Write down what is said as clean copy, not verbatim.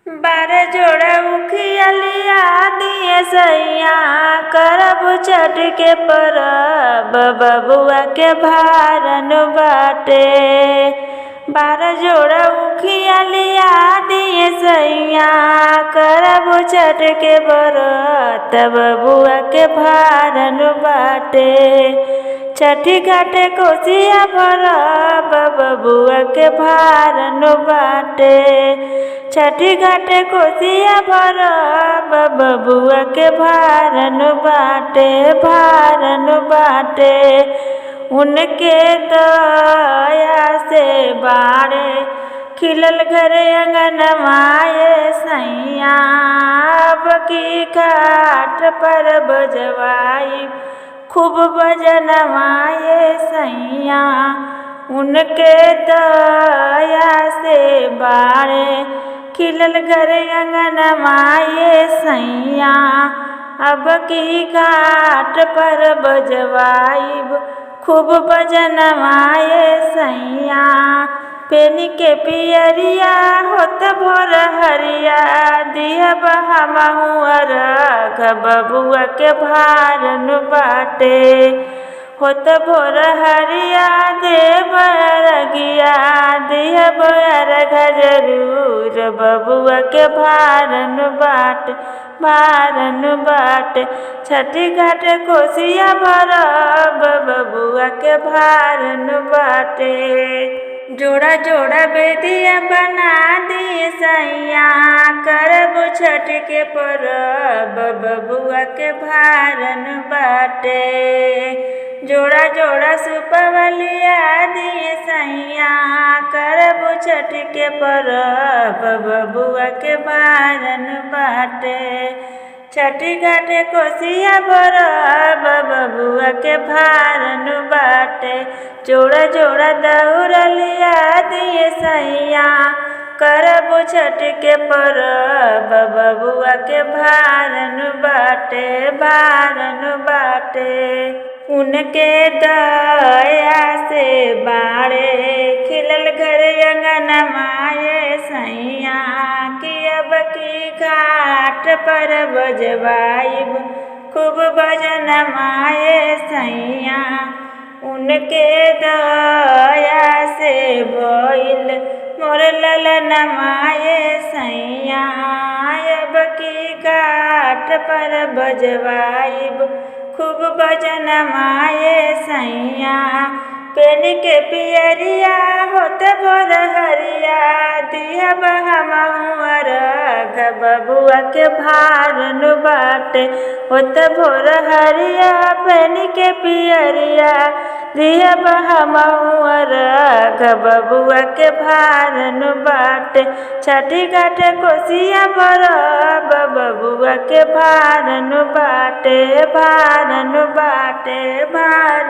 बारह जोड़ा उखिया लिया दिए सैया, करब छठ के परब बबुआ के भारन बाटे। बारह जोड़ा उखिया लिया दिए सैया, करब छठ के व्रत बबुआ के भारन बाटे। छठी घाटे कोसिया भरब बबुआ के भारन बाटे। छठी घाटे कोसिया भरब बबुआ के भारन बाटे, भारन बाटे। उनके दया से बाड़े खिलल घरे अंगनवाए सैया, अब की घाट पर बजवाई खूब बजनवाए सैया। उनके दया से बाड़े खिलल घरे अंगनवाए सैया, अब की घाट पर बजवाई खूब बजनवाए सैया। पेनी के पियरिया होत भोर हरिया, दिहब हमहु अरघ बबुआ के भारन बाटे। होत भोर हरिया देव अरगिया, दिहब अरघ जरूर बबुआ के भारन बाटे, भारन बाटे। छठी घाट कोसिया भरब बबुआ के भारन बाटे। जोड़ा जोड़ा बेदिया बना दिए सैया, करब छठ के परब बबुआ के भारन बाटे। जोड़ा जोड़ा सुपवलिया दिए सैया, करब छठ के परब बबुआ के भारन बाटे। छठी घाटे कोसिया भरब बबुआ के भारन बाटे। जोड़ा जोड़ा दौड़लिया दिए सैया, करब छठ के परब बबुआ के भारन बाटे, भारन बाटे। उनके दया से बाड़े खिलल घरे अंगनवाए सैया, कि अब की घाट पर बजवाइब खूब बजनवाए सैया। उनके दया से भइल मोर ललनवाए सैया, अब की घाट पर बजवाइब खूब बजनवाए सैया। पेन के पियरिया होत भोर हरिया, दिहब हमहु अरघ बबुआ के भारन बाटे। होत भोर हरिया पेन के पियरिया, दिहब हमहु अरघ बबुआ के भारन बाटे। छठी घाटे कोसिया भरब बबुआ के भारन बाटे, भारन बाटे, भारन।